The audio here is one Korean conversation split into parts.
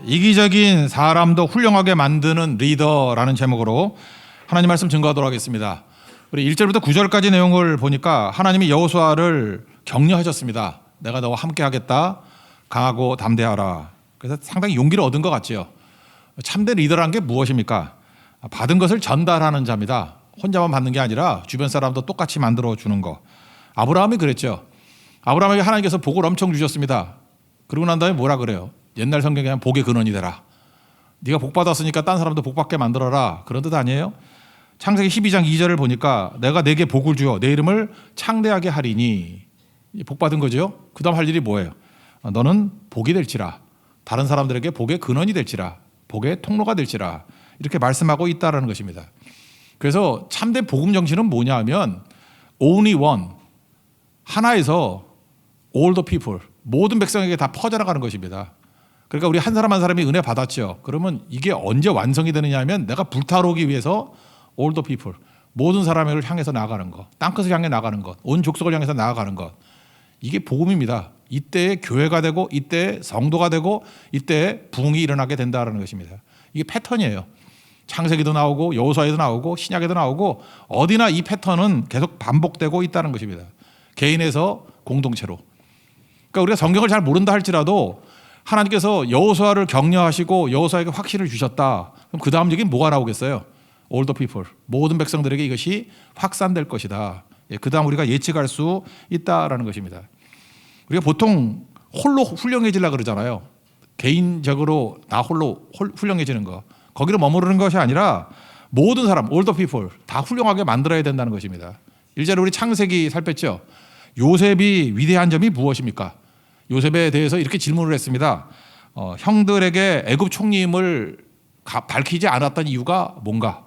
이기적인 사람도 훌륭하게 만드는 리더라는 제목으로 하나님 말씀 증거하도록 하겠습니다. 우리 1절부터 9절까지 내용을 보니까 하나님이 여호수아를 격려하셨습니다. 내가 너와 함께 하겠다. 강하고 담대하라. 그래서 상당히 용기를 얻은 것 같죠. 참된 리더라는 게 무엇입니까? 받은 것을 전달하는 자입니다. 혼자만 받는 게 아니라 주변 사람도 똑같이 만들어 주는 거. 아브라함이 그랬죠. 아브라함에게 하나님께서 복을 엄청 주셨습니다. 그러고 난 다음에 뭐라 그래요? 옛날 성경에 하면 복의 근원이 되라. 네가 복 받았으니까 딴 사람도 복 받게 만들어라. 그런 뜻 아니에요? 창세기 12장 2절을 보니까 내가 내게 복을 주어 내 이름을 창대하게 하리니, 복 받은 거죠. 그 다음 할 일이 뭐예요? 너는 복이 될지라. 다른 사람들에게 복의 근원이 될지라. 복의 통로가 될지라. 이렇게 말씀하고 있다는 것입니다. 그래서 참된 복음 정신은 뭐냐 하면 only one, 하나에서 all the people, 모든 백성에게 다 퍼져나가는 것입니다. 그러니까 우리 한 사람 한 사람이 은혜 받았죠. 그러면 이게 언제 완성이 되느냐 하면 내가 불타오르기 위해서 all the people, 모든 사람을 향해서 나아가는 것, 땅끝을 향해 나가는 것, 온 족속을 향해서 나아가는 것, 이게 복음입니다. 이때 교회가 되고 이때 성도가 되고 이때 부흥이 일어나게 된다는 것입니다. 이게 패턴이에요. 창세기도 나오고 여호수아에도 나오고 신약에도 나오고 어디나 이 패턴은 계속 반복되고 있다는 것입니다. 개인에서 공동체로. 그러니까 우리가 성경을 잘 모른다 할지라도 하나님께서 여호수아를 격려하시고 여호수아에게 확신을 주셨다. 그럼 그 다음 얘기는 뭐가 나오겠어요? All the people, 모든 백성들에게 이것이 확산될 것이다. 그 다음 우리가 예측할 수 있다라는 것입니다. 우리가 보통 홀로 훌륭해지려고 그러잖아요. 개인적으로 나 홀로 훌륭해지는 거. 거기로 머무르는 것이 아니라 모든 사람, all the people 다 훌륭하게 만들어야 된다는 것입니다. 일제로 우리 창세기 살폈죠. 요셉이 위대한 점이 무엇입니까? 요셉에 대해서 이렇게 질문을 했습니다. 형들에게 애굽 총리임을 밝히지 않았던 이유가 뭔가?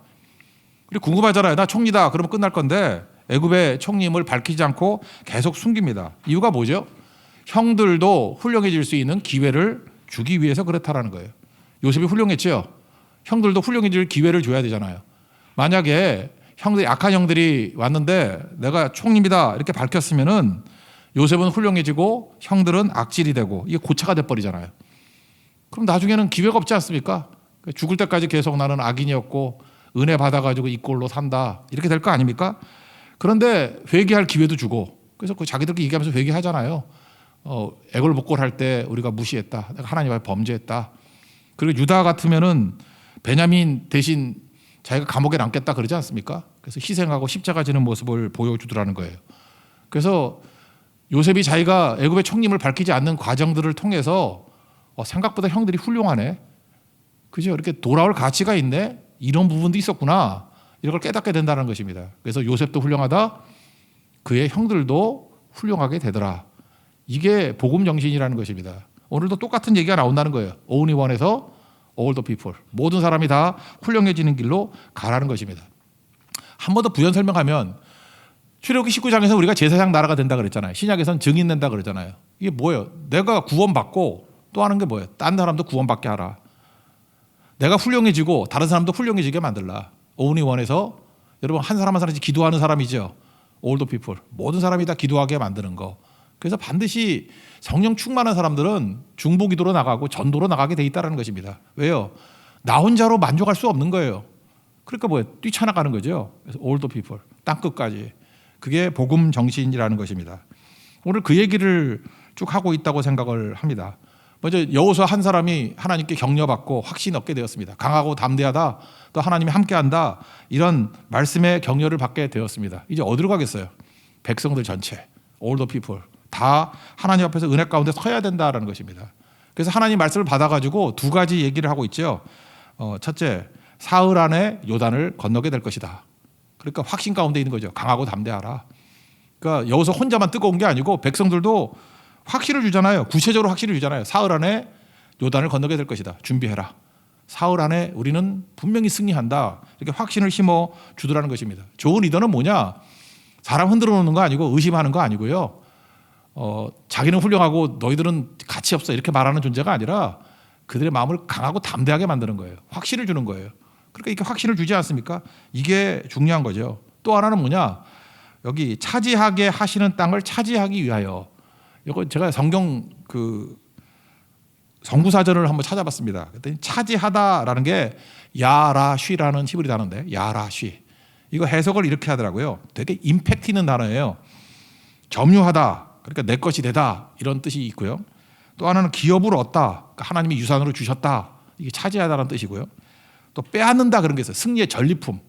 우리 궁금하잖아요. 나 총리다. 그러면 끝날 건데 애굽의 총리임을 밝히지 않고 계속 숨깁니다. 이유가 뭐죠? 형들도 훌륭해질 수 있는 기회를 주기 위해서 그렇다라는 거예요. 요셉이 훌륭했죠. 형들도 훌륭해질 기회를 줘야 되잖아요. 만약에 형들, 약한 형들이 왔는데 내가 총리입니다 이렇게 밝혔으면은 요셉은 훌륭해지고 형들은 악질이 되고 이게 고차가 돼버리잖아요. 그럼 나중에는 기회가 없지 않습니까? 죽을 때까지 계속 나는 악인이었고 은혜 받아가지고 이 꼴로 산다 이렇게 될 거 아닙니까? 그런데 회개할 기회도 주고, 그래서 그 자기들끼리 얘기하면서 회개하잖아요. 애걸복걸 할 때 우리가 무시했다. 내가 하나님 앞에 범죄했다. 그리고 유다 같으면은 베냐민 대신 자기가 감옥에 남겠다 그러지 않습니까? 그래서 희생하고 십자가 지는 모습을 보여주더라는 거예요. 그래서 요셉이 자기가 애굽의 총림을 밝히지 않는 과정들을 통해서 생각보다 형들이 훌륭하네. 그죠? 이렇게 돌아올 가치가 있네. 이런 부분도 있었구나. 이런 걸 깨닫게 된다는 것입니다. 그래서 요셉도 훌륭하다. 그의 형들도 훌륭하게 되더라. 이게 복음 정신이라는 것입니다. 오늘도 똑같은 얘기가 나온다는 거예요. only one에서 all the people, 모든 사람이 다 훌륭해지는 길로 가라는 것입니다. 한 번 더 부연 설명하면 출애굽기 19장에서 우리가 제사장 나라가 된다 그랬잖아요. 신약에서는 증인 된다 그랬잖아요. 이게 뭐예요? 내가 구원받고 또 하는 게 뭐예요? 딴 사람도 구원받게 하라. 내가 훌륭해지고 다른 사람도 훌륭해지게 만들라. only one에서 여러분 한 사람 한 사람씩 기도하는 사람이죠. all the people, 모든 사람이 다 기도하게 만드는 거. 그래서 반드시 성령 충만한 사람들은 중보기도로 나가고 전도로 나가게 돼 있다는 것입니다. 왜요? 나 혼자로 만족할 수 없는 거예요. 그러니까 뭐예요? 뛰쳐나가는 거죠. 그래서 all the people, 땅끝까지. 그게 복음 정신이라는 것입니다. 오늘 그 얘기를 쭉 하고 있다고 생각을 합니다. 먼저 여호수아 한 사람이 하나님께 격려받고 확신 얻게 되었습니다. 강하고 담대하다, 또 하나님이 함께한다, 이런 말씀의 격려를 받게 되었습니다. 이제 어디로 가겠어요? 백성들 전체, all the people 다 하나님 앞에서 은혜 가운데 서야 된다라는 것입니다. 그래서 하나님 말씀을 받아가지고 두 가지 얘기를 하고 있죠. 첫째, 사흘 안에 요단을 건너게 될 것이다. 그러니까 확신 가운데 있는 거죠. 강하고 담대하라. 그러니까 여기서 혼자만 뜨거운 게 아니고 백성들도 확신을 주잖아요. 구체적으로 확신을 주잖아요. 사흘 안에 요단을 건너게 될 것이다. 준비해라. 사흘 안에 우리는 분명히 승리한다. 이렇게 확신을 심어 주더라는 것입니다. 좋은 리더는 뭐냐? 사람 흔들어 놓는 거 아니고 의심하는 거 아니고요. 자기는 훌륭하고 너희들은 가치 없어 이렇게 말하는 존재가 아니라 그들의 마음을 강하고 담대하게 만드는 거예요. 확신을 주는 거예요. 그러니까 이렇게 확신을 주지 않습니까? 이게 중요한 거죠. 또 하나는 뭐냐? 여기 차지하게 하시는 땅을 차지하기 위하여. 이거 제가 성경 성구사전을 한번 찾아봤습니다. 그랬더니 차지하다라는 게 야라쉬라는 히브리 단어인데, 야라쉬. 이거 해석을 이렇게 하더라고요. 되게 임팩트 있는 단어예요. 점유하다, 그러니까 내 것이 되다, 이런 뜻이 있고요. 또 하나는 기업을 얻다, 그러니까 하나님이 유산으로 주셨다, 이게 차지하다라는 뜻이고요. 또 빼앗는다, 그런 게 있어요. 승리의 전리품.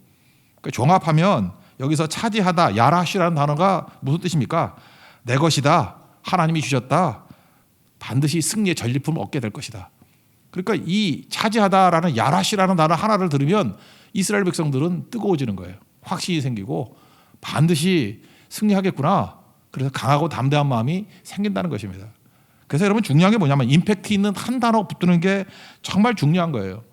그러니까 종합하면 여기서 차지하다, 야라쉬라는 단어가 무슨 뜻입니까? 내 것이다, 하나님이 주셨다, 반드시 승리의 전리품을 얻게 될 것이다. 그러니까 이 차지하다라는 야라쉬라는 단어 하나를 들으면 이스라엘 백성들은 뜨거워지는 거예요. 확신이 생기고 반드시 승리하겠구나. 그래서 강하고 담대한 마음이 생긴다는 것입니다. 그래서 여러분 중요한 게 뭐냐면 임팩트 있는 한 단어 붙드는 게 정말 중요한 거예요.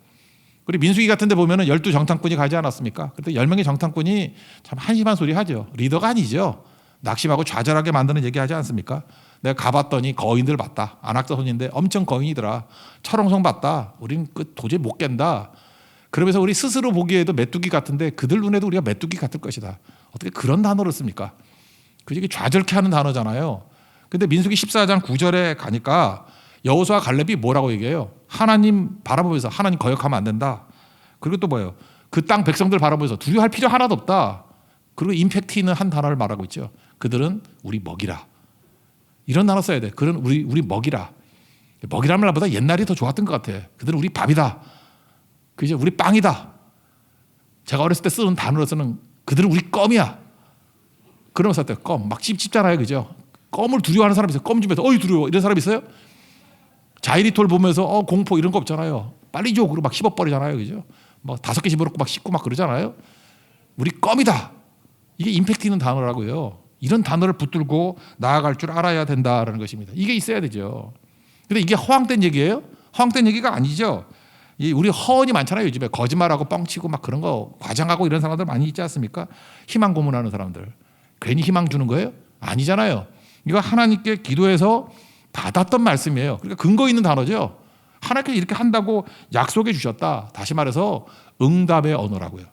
우리 민수기 같은 데 보면은 12 정탐꾼이 가지 않았습니까? 그때 10명의 정탐꾼이 참 한심한 소리 하죠. 리더가 아니죠. 낙심하고 좌절하게 만드는 얘기 하지 않습니까? 내가 가봤더니 거인들 봤다. 안악자손인데 엄청 거인이더라. 철옹성 봤다. 우린 도저히 못 깬다. 그러면서 우리 스스로 보기에도 메뚜기 같은데 그들 눈에도 우리가 메뚜기 같을 것이다. 어떻게 그런 단어를 씁니까? 그게 좌절케 하는 단어잖아요. 근데 민수기 14장 9절에 가니까 여호수아 갈렙이 뭐라고 얘기해요? 하나님 바라보면서 하나님 거역하면 안 된다. 그리고 또 뭐예요? 그 땅 백성들 바라보면서 두려워할 필요 하나도 없다. 그리고 임팩트 있는 한 단어를 말하고 있죠. 그들은 우리 먹이라. 이런 단어 써야 돼. 그들은 우리 먹이라. 먹이라는 말보다 옛날이 더 좋았던 것 같아. 그들은 우리 밥이다. 그죠? 우리 빵이다. 제가 어렸을 때 쓰는 단어로서는 그들은 우리 껌이야. 그러면서 때 껌 막 찝찝잖아요, 그죠? 껌을 두려워하는 사람이 있어요. 껌 주면서 어이 두려워 이런 사람 있어요? 자이리톨 보면서 공포 이런 거 없잖아요. 빨리 줘 그러고 막 씹어버리잖아요, 그죠? 뭐 5개 집어넣고 막 씹고 막 그러잖아요. 우리 껌이다. 이게 임팩트 있는 단어라고요. 이런 단어를 붙들고 나아갈 줄 알아야 된다라는 것입니다. 이게 있어야 되죠. 근데 이게 허황된 얘기예요? 허황된 얘기가 아니죠. 우리 허언이 많잖아요. 요즘에 거짓말하고 뻥치고 막 그런 거 과장하고 이런 사람들 많이 있지 않습니까? 희망 고문하는 사람들. 괜히 희망 주는 거예요? 아니잖아요. 이거 하나님께 기도해서 받았던 말씀이에요. 그러니까 근거 있는 단어죠. 하나님께서 이렇게 한다고 약속해 주셨다. 다시 말해서 응답의 언어라고요.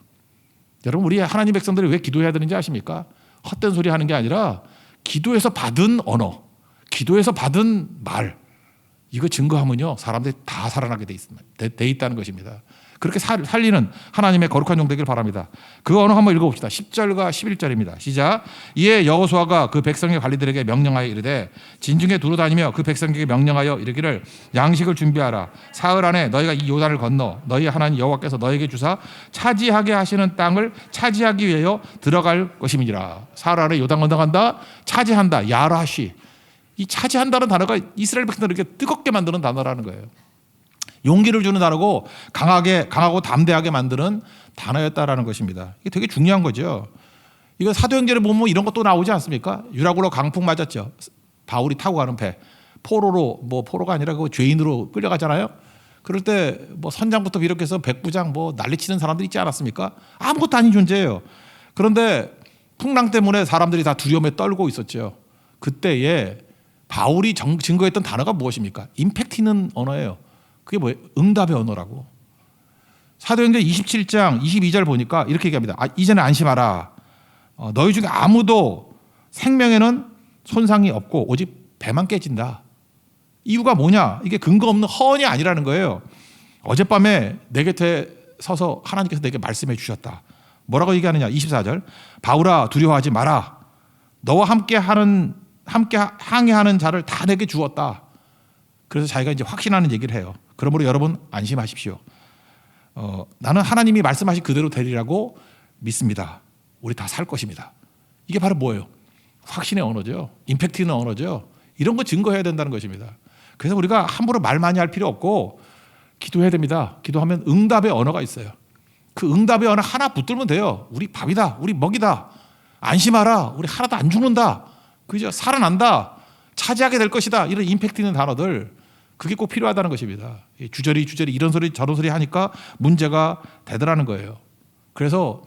여러분 우리 하나님 백성들이 왜 기도해야 되는지 아십니까? 헛된 소리 하는 게 아니라 기도해서 받은 언어, 기도해서 받은 말, 이거 증거하면요 사람들이 다 살아나게 돼 있다는 것입니다. 그렇게 살리는 하나님의 거룩한 종 되길 바랍니다. 그 언어 한번 읽어봅시다. 10절과 11절입니다. 시작. 이에 여호수아가 그 백성의 관리들에게 명령하여 이르되 진중에 두루다니며 그 백성에게 명령하여 이르기를 양식을 준비하라. 사흘 안에 너희가 이 요단을 건너 너희 하나님 여호와께서 너희에게 주사 차지하게 하시는 땅을 차지하기 위하여 들어갈 것임이니라. 사흘 안에 요단 건너간다. 차지한다. 야라시. 이 차지한다는 단어가 이스라엘 백성들을 이렇게 뜨겁게 만드는 단어라는 거예요. 용기를 주는 단어고 강하고 담대하게 만드는 단어였다라는 것입니다. 이게 되게 중요한 거죠. 이거 사도행전에 보면 이런 것도 나오지 않습니까? 유라굴로 강풍 맞았죠. 바울이 타고 가는 배. 포로로 포로가 아니라 그 죄인으로 끌려가잖아요. 그럴 때 선장부터 비롯해서 백부장 난리치는 사람들 있지 않았습니까? 아무것도 아닌 존재예요. 그런데 풍랑 때문에 사람들이 다 두려움에 떨고 있었죠. 그때에 바울이 증거했던 단어가 무엇입니까? 임팩트 있는 언어예요. 그게 뭐예요? 응답의 언어라고. 사도행전 27장 22절 보니까 이렇게 얘기합니다. 이제는 안심하라. 너희 중에 아무도 생명에는 손상이 없고 오직 배만 깨진다. 이유가 뭐냐? 이게 근거 없는 허언이 아니라는 거예요. 어젯밤에 내 곁에 서서 하나님께서 내게 말씀해 주셨다. 뭐라고 얘기하느냐? 24절. 바울아 두려워하지 마라. 너와 함께 항해하는 자를 다 내게 주었다. 그래서 자기가 이제 확신하는 얘기를 해요. 그러므로 여러분 안심하십시오. 나는 하나님이 말씀하신 그대로 되리라고 믿습니다. 우리 다 살 것입니다. 이게 바로 뭐예요? 확신의 언어죠. 임팩트 있는 언어죠. 이런 거 증거해야 된다는 것입니다. 그래서 우리가 함부로 말 많이 할 필요 없고 기도해야 됩니다. 기도하면 응답의 언어가 있어요. 그 응답의 언어 하나 붙들면 돼요. 우리 밥이다. 우리 먹이다. 안심하라. 우리 하나도 안 죽는다. 그죠? 살아난다. 차지하게 될 것이다. 이런 임팩트 있는 단어들. 그게 꼭 필요하다는 것입니다. 주저리 이런 소리 저런 소리 하니까 문제가 되더라는 거예요. 그래서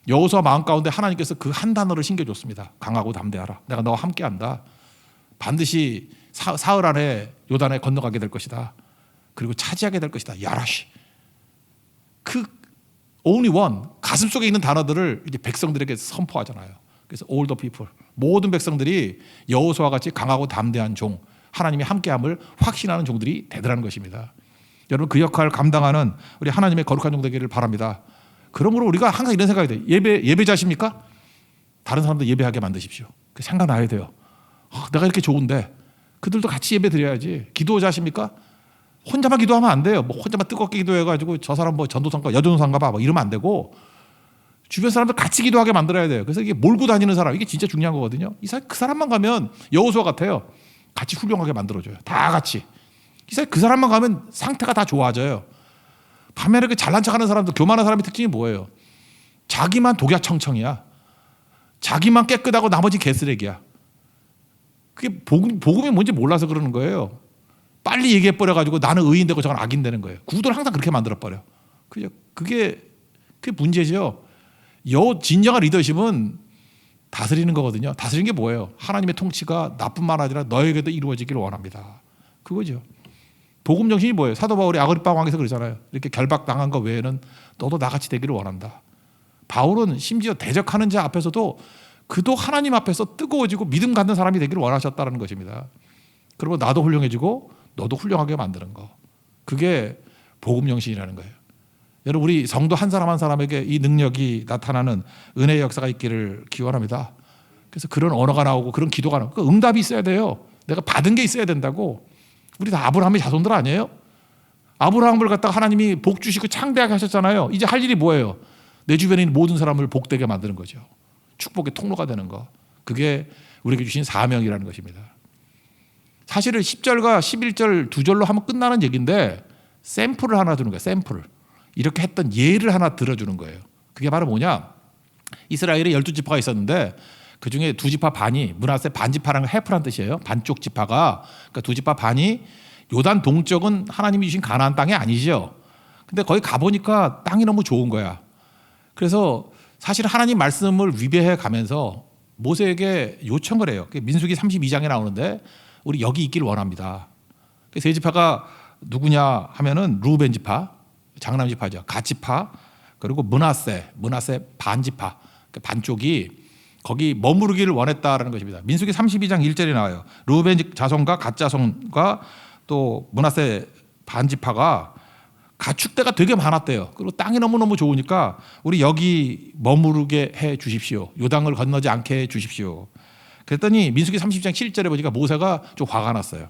여호수아 마음 가운데 하나님께서 그 한 단어를 신겨줬습니다. 강하고 담대하라. 내가 너와 함께한다. 반드시 사흘 안에 요단에 건너가게 될 것이다. 그리고 차지하게 될 것이다. 야라시. 그 only one 가슴 속에 있는 단어들을 이제 백성들에게 선포하잖아요. 그래서 all the people 모든 백성들이 여호수아 같이 강하고 담대한 종 하나님의 함께함을 확신하는 종들이 되더라는 것입니다. 여러분 그 역할을 감당하는 우리 하나님의 거룩한 종 되기를 바랍니다. 그러므로 우리가 항상 이런 생각이 돼요. 예배자십니까? 다른 사람도 예배하게 만드십시오. 그 생각나야 돼요. 내가 이렇게 좋은데 그들도 같이 예배 드려야지. 기도자십니까? 혼자만 기도하면 안 돼요. 뭐 혼자만 뜨겁게 기도해가지고 저 사람 뭐 전도사인가 여전도사인가 봐 이러면 안 되고 주변 사람들 같이 기도하게 만들어야 돼요. 그래서 이게 몰고 다니는 사람 이게 진짜 중요한 거거든요. 그 사람만 가면 여호수아 같아요. 같이 훌륭하게 만들어줘요. 다 같이. 그 사람만 가면 상태가 다 좋아져요. 반면에 그 잘난 척하는 사람들 교만한 사람의 특징이 뭐예요? 자기만 독야청청이야. 자기만 깨끗하고 나머지 개쓰레기야. 그게 복음이 뭔지 몰라서 그러는 거예요. 빨리 얘기해버려가지고 나는 의인 되고 저건 악인 되는 거예요. 구도를 항상 그렇게 만들어버려. 그게 문제죠. 진정한 리더십은 다스리는 거거든요. 다스리는 게 뭐예요? 하나님의 통치가 나뿐만 아니라 너에게도 이루어지기를 원합니다. 그거죠. 복음 정신이 뭐예요? 사도 바울이 아그리파 왕에서 그러잖아요. 이렇게 결박당한 거 외에는 너도 나같이 되기를 원한다. 바울은 심지어 대적하는 자 앞에서도 그도 하나님 앞에서 뜨거워지고 믿음 갖는 사람이 되기를 원하셨다는 것입니다. 그러면 나도 훌륭해지고 너도 훌륭하게 만드는 거. 그게 복음 정신이라는 거예요. 여러분 우리 성도 한 사람 한 사람에게 이 능력이 나타나는 은혜의 역사가 있기를 기원합니다. 그래서 그런 언어가 나오고 그런 기도가 나오고 그 응답이 있어야 돼요. 내가 받은 게 있어야 된다고. 우리 다 아브라함의 자손들 아니에요? 아브라함을 갖다가 하나님이 복 주시고 창대하게 하셨잖아요. 이제 할 일이 뭐예요? 내 주변에 있는 모든 사람을 복되게 만드는 거죠. 축복의 통로가 되는 거. 그게 우리에게 주신 사명이라는 것입니다. 사실은 10절과 11절 두 절로 하면 끝나는 얘기인데 샘플을 하나 주는 거예요. 샘플을. 이렇게 했던 예를 하나 들어주는 거예요. 그게 바로 뭐냐? 이스라엘에 12지파가 있었는데 그중에 2지파 반이 므낫세 반지파라는 해프란 뜻이에요. 반쪽 지파가 그러니까 2지파 반이 요단 동쪽은 하나님이 주신 가나안 땅이 아니죠. 근데 거기 가보니까 땅이 너무 좋은 거야. 그래서 사실 하나님 말씀을 위배해 가면서 모세에게 요청을 해요. 민수기 32장에 나오는데 우리 여기 있기를 원합니다. 세 지파가 누구냐 하면은 루벤 지파, 장남 지파죠. 갓 지파, 그리고 므낫세 반지파, 반쪽이 거기 머무르기를 원했다라는 것입니다. 민수기 32장 1절에 나와요. 루벤 자손과 갓 자손과 또 므낫세 반지파가 가축대가 되게 많았대요. 그리고 땅이 너무너무 좋으니까 우리 여기 머무르게 해 주십시오. 요단을 건너지 않게 해 주십시오. 그랬더니 민수기 30장 7절에 보니까 모세가 좀 화가 났어요.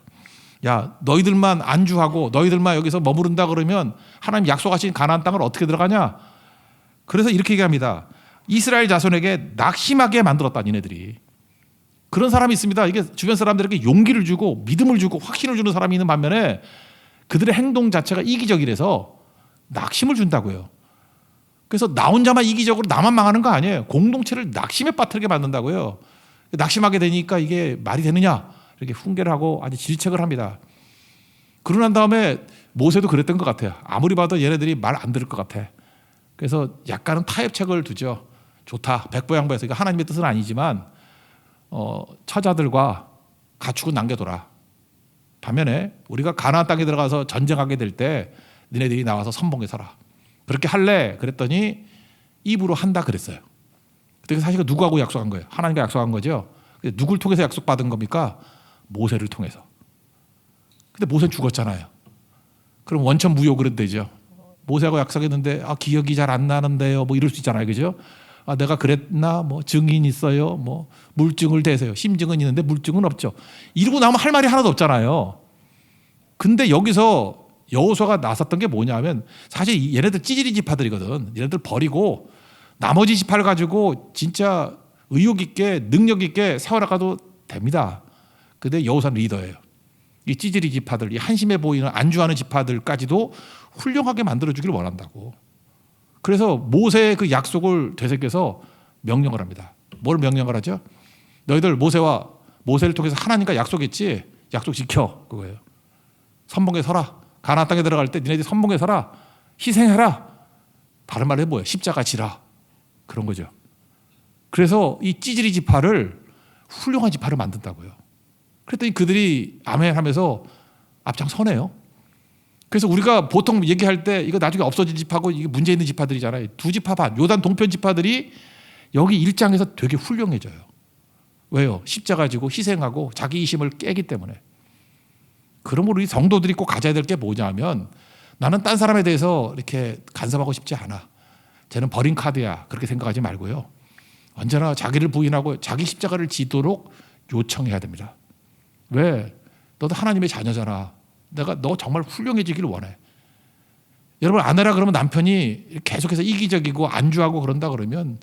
야, 너희들만 안주하고 너희들만 여기서 머무른다 그러면 하나님 약속하신 가나안 땅을 어떻게 들어가냐? 그래서 이렇게 얘기합니다. 이스라엘 자손에게 낙심하게 만들었다. 니네들이. 그런 사람이 있습니다. 이게 주변 사람들에게 용기를 주고 믿음을 주고 확신을 주는 사람이 있는 반면에 그들의 행동 자체가 이기적이라서 낙심을 준다고요. 그래서 나 혼자만 이기적으로 나만 망하는 거 아니에요. 공동체를 낙심에 빠뜨리게 만든다고요. 낙심하게 되니까 이게 말이 되느냐 이렇게 훈계를 하고 아주 질책을 합니다. 그러고 난 다음에 모세도 그랬던 것 같아요. 아무리 봐도 얘네들이 말 안 들을 것 같아. 그래서 약간은 타협책을 두죠. 좋다. 백보양보해서 이거 하나님의 뜻은 아니지만 처자들과 가축은 남겨둬라. 반면에 우리가 가나안 땅에 들어가서 전쟁하게 될 때 니네들이 나와서 선봉에 서라. 그렇게 할래? 그랬더니 입으로 한다 그랬어요. 그때 사실 누구하고 약속한 거예요? 하나님과 약속한 거죠. 누굴 통해서 약속받은 겁니까? 모세를 통해서. 근데 모세는 죽었잖아요. 그럼 원천 무효 그런 되죠. 모세하고 약속했는데 기억이 잘 안 나는데요. 뭐 이럴 수 있잖아요. 그죠? 내가 그랬나? 뭐 증인 있어요. 뭐 물증을 대세요. 심증은 있는데 물증은 없죠. 이러고 나면 할 말이 하나도 없잖아요. 근데 여기서 여호수아가 나섰던 게 뭐냐면 사실 얘네들 찌질이 지파들이거든. 얘네들 버리고 나머지 지파를 가지고 진짜 의욕 있게 능력 있게 세워나가도 됩니다. 근데 여호수아는 리더예요. 이 찌질이 지파들, 이 한심해 보이는 안주하는 지파들까지도 훌륭하게 만들어주기를 원한다고. 그래서 모세의 그 약속을 되새겨서 명령을 합니다. 뭘 명령을 하죠? 너희들 모세를 통해서 하나님과 약속했지? 약속 지켜. 그거예요. 선봉에 서라. 가나안 땅에 들어갈 때 니네들이 선봉에 서라. 희생해라. 다른 말로 뭐예요? 십자가 지라. 그런 거죠. 그래서 이 찌질이 지파를 훌륭한 지파를 만든다고요. 그랬더니 그들이 아멘 하면서 앞장서네요. 그래서 우리가 보통 얘기할 때 이거 나중에 없어진 지파고 이게 문제 있는 지파들이잖아요. 2지파 반, 요단 동편 지파들이 여기 1장에서 되게 훌륭해져요. 왜요? 십자가 지고 희생하고 자기 이심을 깨기 때문에. 그러므로 우리 성도들이 꼭 가져야 될 게 뭐냐면 나는 딴 사람에 대해서 이렇게 간섭하고 싶지 않아. 쟤는 버린 카드야. 그렇게 생각하지 말고요. 언제나 자기를 부인하고 자기 십자가를 지도록 요청해야 됩니다. 왜? 너도 하나님의 자녀잖아. 내가 너 정말 훌륭해지기를 원해. 여러분 아내라 그러면 남편이 계속해서 이기적이고 안주하고 그런다 그러면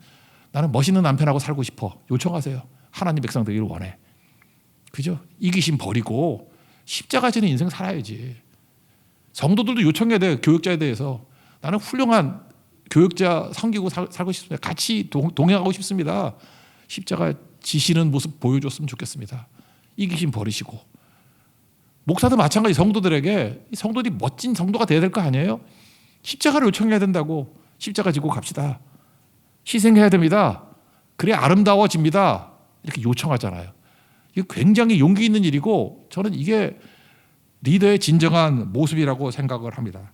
나는 멋있는 남편하고 살고 싶어. 요청하세요. 하나님 백성 되기를 원해. 그죠? 이기심 버리고 십자가 지는 인생 살아야지. 성도들도 요청해야 돼요. 교육자에 대해서. 나는 훌륭한 교육자 섬기고 살고 싶습니다. 같이 동행하고 싶습니다. 십자가 지시는 모습 보여줬으면 좋겠습니다. 이기심 버리시고. 목사도 마찬가지 성도들에게 성도들이 멋진 성도가 돼야 될 거 아니에요? 십자가를 요청해야 된다고. 십자가 지고 갑시다. 희생해야 됩니다. 그래야 아름다워집니다. 이렇게 요청하잖아요. 이게 굉장히 용기 있는 일이고 저는 이게 리더의 진정한 모습이라고 생각을 합니다.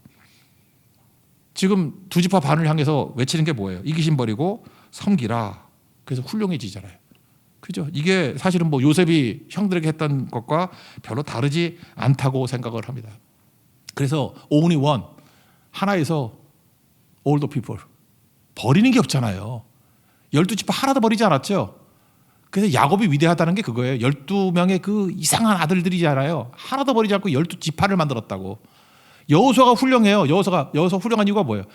지금 두 지파 반을 향해서 외치는 게 뭐예요? 이기심 버리고 섬기라. 그래서 훌륭해지잖아요. 그죠? 이게 사실은 뭐 요셉이 형들에게 했던 것과 별로 다르지 않다고 생각을 합니다. 그래서 only one, 하나에서 all the people. 버리는 게 없잖아요. 12지파 하나도 버리지 않았죠. 그래서 야곱이 위대하다는 게 그거예요. 12명의 그 이상한 아들들이잖아요. 하나도 버리지 않고 12지파를 만들었다고. 여호수아가 훌륭해요. 여호수아 훌륭한 이유가 뭐예요?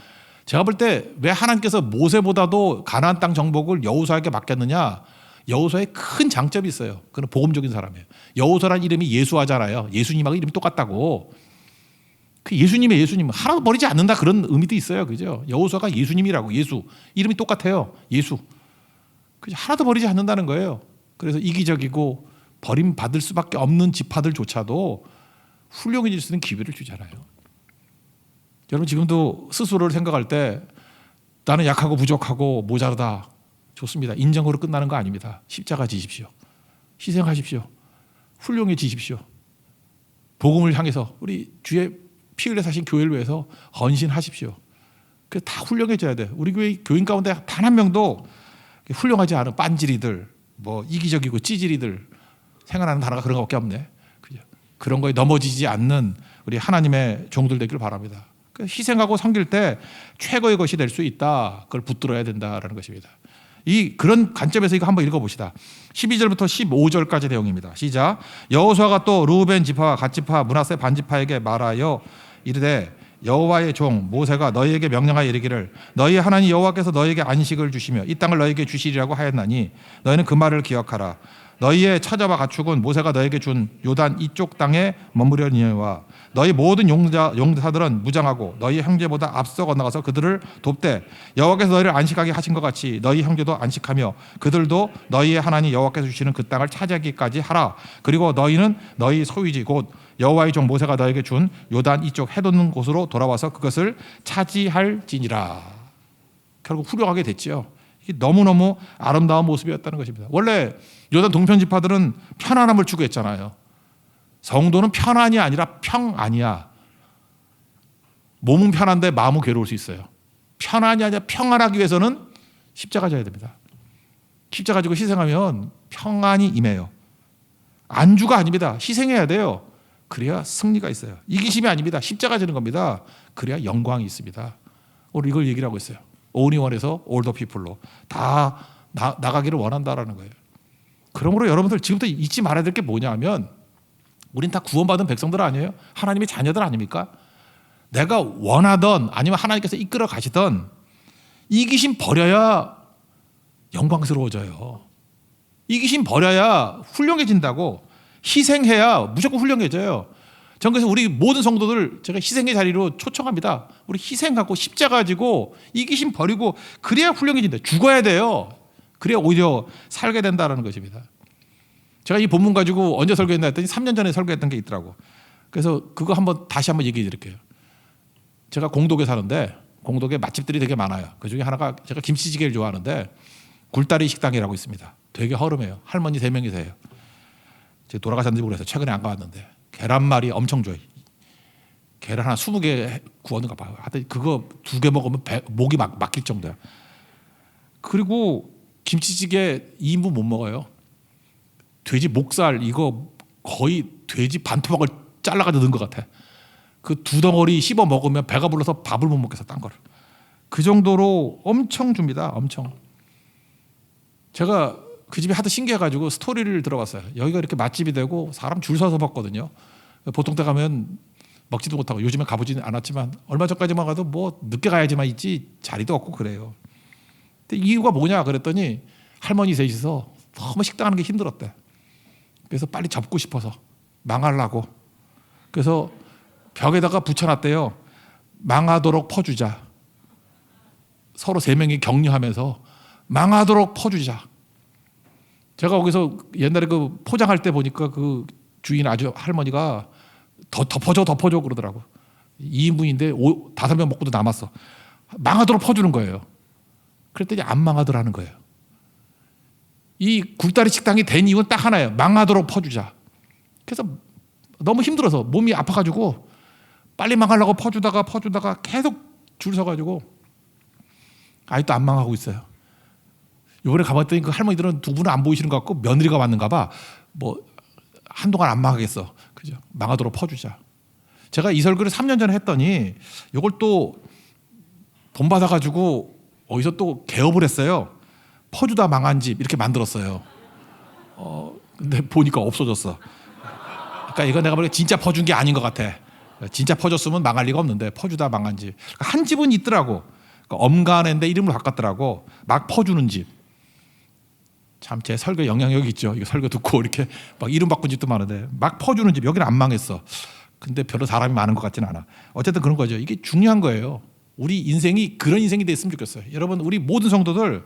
제가 볼 때 왜 하나님께서 모세보다도 가나안 땅 정복을 여호수아에게 맡겼느냐? 여호수아의 큰 장점이 있어요. 그는 복음적인 사람이에요. 여호수아라는 이름이 예수하잖아요. 예수님하고 이름이 똑같다고. 그 예수님의 예수님 하나도 버리지 않는다 그런 의미도 있어요. 그죠? 여호수아가 예수님이라고. 예수 이름이 똑같아요. 예수. 그죠? 하나도 버리지 않는다는 거예요. 그래서 이기적이고 버림받을 수밖에 없는 지파들조차도 훌륭해질 수 있는 기회를 주잖아요. 여러분 지금도 스스로를 생각할 때 나는 약하고 부족하고 모자르다. 좋습니다. 인정으로 끝나는 거 아닙니다. 십자가 지십시오. 희생하십시오. 훌륭해지십시오. 복음을 향해서 우리 주의 피 흘려 사신 교회를 위해서 헌신하십시오. 그래서 다 훌륭해져야 돼요. 우리 교회 교인 가운데 단 한 명도 훌륭하지 않은 빤지리들, 뭐 이기적이고 찌질이들 생각나는 단어가 그런 것밖에 없네. 그죠? 그런 거에 넘어지지 않는 우리 하나님의 종들 되기를 바랍니다. 희생하고 섬길 때 최고의 것이 될 수 있다. 그걸 붙들어야 된다라는 것입니다. 그런 관점에서 이거 한번 읽어봅시다. 12절부터 15절까지 내용입니다. 시작. 여호수아가 또 르우벤 지파와 갓 지파 므낫세 반 지파에게 말하여 이르되 여호와의 종 모세가 너희에게 명령하여 이르기를 너희 하나님 여호와께서 너희에게 안식을 주시며 이 땅을 너희에게 주시리라고 하였나니 너희는 그 말을 기억하라. 너희의 처자와 가축은 모세가 너희에게 준 요단 이쪽 땅에 머무려니와 너희 모든 용사들은 무장하고 너희 형제보다 앞서 건너가서 그들을 돕되 여호와께서 너희를 안식하게 하신 것 같이 너희 형제도 안식하며 그들도 너희의 하나님 여호와께서 주시는 그 땅을 차지하기까지 하라. 그리고 너희는 너희 소유지 곧 여호와의 종 모세가 너희에게 준 요단 이쪽 해돋는 곳으로 돌아와서 그것을 차지할지니라. 결국 훌륭하게 됐죠. 이게 너무너무 아름다운 모습이었다는 것입니다. 원래 요단 동편 지파들은 편안함을 추구했잖아요. 성도는 편안이 아니라 평안이야. 몸은 편한데 마음은 괴로울 수 있어요. 편안이 아니라 평안하기 위해서는 십자가 져야 됩니다. 십자가 지고 희생하면 평안이 임해요. 안주가 아닙니다. 희생해야 돼요. 그래야 승리가 있어요. 이기심이 아닙니다. 십자가 지는 겁니다. 그래야 영광이 있습니다. 오늘 이걸 얘기를 하고 있어요. 온리원에서 올더 피플로 다 나가기를 원한다라는 거예요. 그러므로 여러분들 지금부터 잊지 말아야 될 게 뭐냐면 우린 다 구원받은 백성들 아니에요? 하나님의 자녀들 아닙니까? 내가 원하던 아니면 하나님께서 이끌어 가시던 이기심 버려야 영광스러워져요. 이기심 버려야 훌륭해진다고. 희생해야 무조건 훌륭해져요. 전 그래서 우리 모든 성도들 제가 희생의 자리로 초청합니다. 우리 희생하고 십자가 지고 이기심 버리고 그래야 훌륭해진다. 죽어야 돼요. 그래야 오히려 살게 된다는 것입니다. 제가 이 본문 가지고 언제 설교했나 했더니 3년 전에 설교했던 게 있더라고. 그래서 그거 다시 한번 얘기해 드릴게요. 제가 공덕에 사는데 공덕에 맛집들이 되게 많아요. 그중에 하나가 제가 김치찌개를 좋아하는데 굴다리 식당이라고 있습니다. 되게 허름해요. 할머니 3명이서 해요. 제가 돌아가셨는지 모르겠어요. 최근에 안 가봤는데 계란말이 엄청 좋아요. 계란 한 20개 구웠는가 봐요. 하여튼 그거 2개 먹으면 목이 막힐 정도야. 그리고 김치찌개 2인분 못 먹어요. 돼지 목살 이거 거의 돼지 반토막을 잘라가지고 넣은 것 같아. 그 두 덩어리 씹어 먹으면 배가 불러서 밥을 못 먹겠어, 딴 거를. 그 정도로 엄청 줍니다. 엄청. 제가 그 집이 하도 신기해가지고 스토리를 들어봤어요. 여기가 이렇게 맛집이 되고 사람 줄 서서 먹거든요. 보통 때 가면 먹지도 못하고, 요즘에 가보지는 않았지만 얼마 전까지만 가도 뭐 늦게 가야지만 있지 자리도 없고 그래요. 근데 이유가 뭐냐 그랬더니 할머니 셋이서 너무 식당하는 게 힘들었대. 그래서 빨리 접고 싶어서 망하려고. 그래서 벽에다가 붙여놨대요. 망하도록 퍼주자. 서로 세 명이 격려하면서 망하도록 퍼주자. 제가 거기서 옛날에 그 포장할 때 보니까 그 주인 아주 할머니가 더 덮어줘 그러더라고. 2인분인데 5명 먹고도 남았어. 망하도록 퍼주는 거예요. 그랬더니 안 망하더라는 거예요. 이 굴다리 식당이 된 이유는 딱 하나예요. 망하도록 퍼주자. 그래서 너무 힘들어서 몸이 아파가지고 빨리 망하려고 퍼주다가 계속 줄 서가지고 아직도 안 망하고 있어요. 이번에 가봤더니 그 할머니들은 두 분은 안 보이시는 것 같고 며느리가 왔는가 봐. 뭐 한동안 안 망하겠어. 그죠? 망하도록 퍼주자. 제가 이 설교를 3년 전에 했더니 이걸 또 돈 받아가지고 어디서 또 개업을 했어요. 퍼주다 망한 집 이렇게 만들었어요. 근데 보니까 없어졌어. 그러니까 이거 내가 보니까 진짜 퍼준 게 아닌 것 같아. 진짜 퍼줬으면 망할 리가 없는데 퍼주다 망한 집. 한 집은 있더라고. 그러니까 엄간인데 이름을 바꿨더라고. 막 퍼주는 집. 참 제 설교 영향력이 있죠. 이거 설교 듣고 이렇게 막 이름 바꾼 집도 많은데 막 퍼주는 집. 여기는 안 망했어. 근데 별로 사람이 많은 것 같지는 않아. 어쨌든 그런 거죠. 이게 중요한 거예요. 우리 인생이 그런 인생이 됐으면 좋겠어요. 여러분 우리 모든 성도들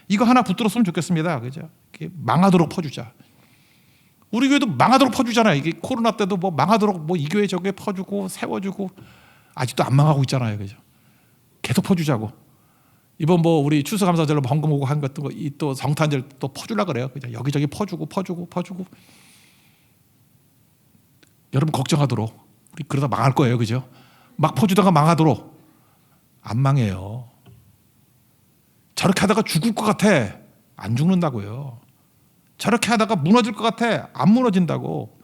이거 하나 붙들었으면 좋겠습니다. 그죠? 망하도록 퍼주자. 우리 교회도 망하도록 퍼주잖아요. 이게 코로나 때도 뭐 망하도록 뭐 이 교회 저 교회 퍼주고 세워주고 아직도 안 망하고 있잖아요. 그죠? 계속 퍼주자고. 이번 뭐 우리 추수감사절로 헌금 오고 한 것도 또 성탄절 또 퍼주려 그래요. 그죠? 여기저기 퍼주고. 여러분 걱정하도록. 우리 그러다 망할 거예요. 그죠? 막 퍼주다가 망하도록. 안 망해요. 저렇게 하다가 죽을 것 같아. 안 죽는다고요. 저렇게 하다가 무너질 것 같아. 안 무너진다고.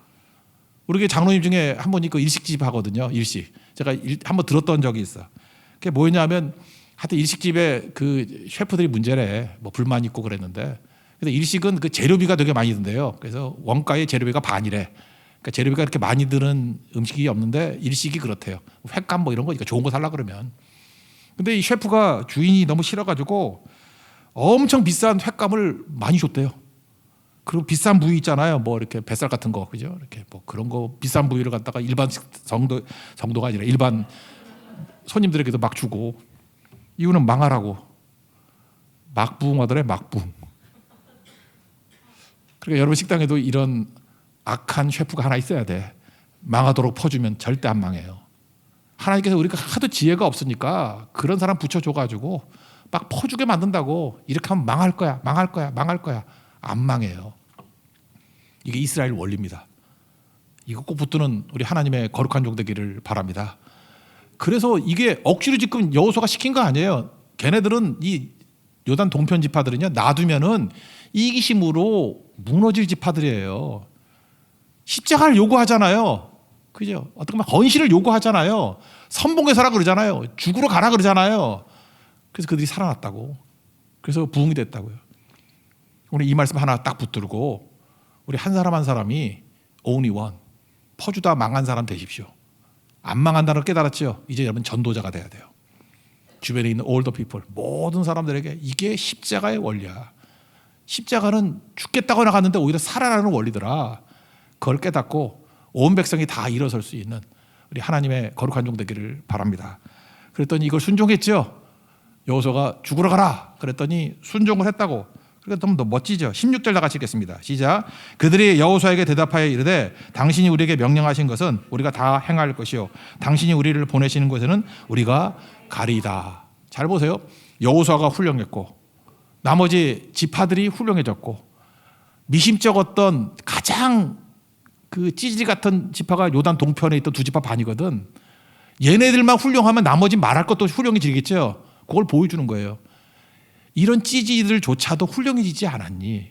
우리 교회 장로님 중에 한 분이 그 일식집 하거든요. 일식. 제가 한번 들었던 적이 있어. 그게 뭐였냐면 하여튼 일식집에 그 셰프들이 문제래. 뭐 불만 있고 그랬는데. 근데 일식은 그 재료비가 되게 많이 든대요. 그래서 원가의 재료비가 반이래. 그러니까 재료비가 이렇게 많이 드는 음식이 없는데 일식이 그렇대요. 횟감 뭐 이런 거 좋은 거 살라 그러면. 근데 이 셰프가 주인이 너무 싫어가지고 엄청 비싼 횟감을 많이 줬대요. 그리고 비싼 부위 있잖아요. 뭐 이렇게 뱃살 같은 거, 그죠? 이렇게 뭐 그런 거 비싼 부위를 갖다가 일반 정도가 아니라 일반 손님들에게도 막 주고. 이유는 망하라고. 막부흥하더래, 막부흥. 그러니까 여러분 식당에도 이런 악한 셰프가 하나 있어야 돼. 망하도록 퍼주면 절대 안 망해요. 하나님께서 우리가 하도 지혜가 없으니까 그런 사람 붙여줘가지고 막 퍼주게 만든다고. 이렇게 하면 망할 거야. 안 망해요. 이게 이스라엘 원리입니다. 이거 꼭 붙드는 우리 하나님의 거룩한 종 되기를 바랍니다. 그래서 이게 억지로 지금 여호수아가 시킨 거 아니에요. 걔네들은 이 요단 동편 지파들은요, 놔두면은 이기심으로 무너질 지파들이에요. 십자가를 요구하잖아요. 그죠? 어떻게 보면 헌신을 요구하잖아요. 선봉에서라 그러잖아요. 죽으러 가라 그러잖아요. 그래서 그들이 살아났다고. 그래서 부흥이 됐다고요. 우리 이 말씀 하나 딱 붙들고 우리 한 사람 한 사람이 only one, 퍼주다 망한 사람 되십시오. 안 망한다는 걸 깨달았죠. 이제 여러분 전도자가 돼야 돼요. 주변에 있는 all the people, 모든 사람들에게 이게 십자가의 원리야. 십자가는 죽겠다고 나갔는데 오히려 살아나는 원리더라. 그걸 깨닫고 온 백성이 다 일어설 수 있는 우리 하나님의 거룩한 종 되기를 바랍니다. 그랬더니 이걸 순종했죠. 여호수아가 죽으러 가라 그랬더니 순종을 했다고. 그러니까 너무 멋지죠. 16절 다 같이 읽겠습니다. 시작. 그들이 여호수아에게 대답하여 이르되 당신이 우리에게 명령하신 것은 우리가 다 행할 것이요 당신이 우리를 보내시는 곳에는 우리가 가리이다. 잘 보세요. 여호수아가 훌륭했고 나머지 지파들이 훌륭해졌고 미심쩍 어떤 가장 그 찌질이 같은 지파가 요단 동편에 있던 두 지파 반이거든. 얘네들만 훌륭하면 나머지 말할 것도 훌륭해지겠죠. 그걸 보여주는 거예요. 이런 찌질들조차도 훌륭해지지 않았니?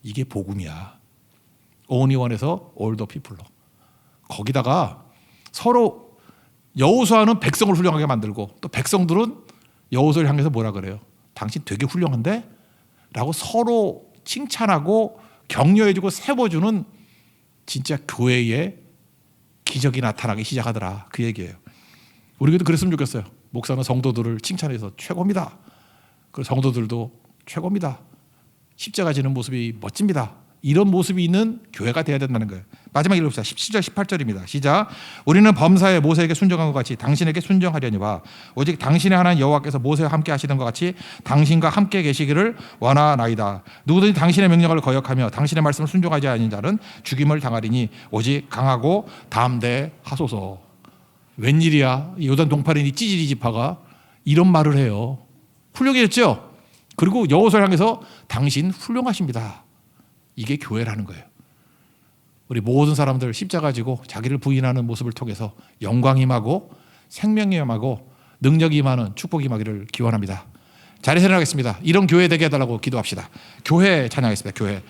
이게 복음이야. only one에서 all the people로. 거기다가 서로 여호수아는 백성을 훌륭하게 만들고 또 백성들은 여호수아를 향해서 뭐라 그래요? 당신 되게 훌륭한데? 라고 서로 칭찬하고 격려해주고 세워주는 진짜 교회의 기적이 나타나기 시작하더라. 그 얘기예요. 우리도 그랬으면 좋겠어요. 목사는 성도들을 칭찬해서 최고입니다. 그 성도들도 최고입니다. 십자가 지는 모습이 멋집니다. 이런 모습이 있는 교회가 되어야 된다는 거예요. 마지막 읽읍시다. 17절 18절입니다. 시작. 우리는 범사에 모세에게 순종한 것 같이 당신에게 순종하려니와 오직 당신의 하나님 여호와께서 모세와 함께 하시던 것 같이 당신과 함께 계시기를 원하나이다. 누구든지 당신의 명령을 거역하며 당신의 말씀을 순종하지 않은 자는 죽임을 당하리니 오직 강하고 담대하소서. 웬일이야? 요단 동파린 이 찌질이 지파가 이런 말을 해요. 훌륭해졌죠? 그리고 여호수아를 향해서 당신 훌륭하십니다. 이게 교회라는 거예요. 우리 모든 사람들 십자가 지고 자기를 부인하는 모습을 통해서 영광이 임하고 생명이 임하고 능력이 임하는 축복이 임하기를 기원합니다. 자리에 일어나겠습니다. 이런 교회 되게 해달라고 기도합시다. 교회 찬양하겠습니다. 교회.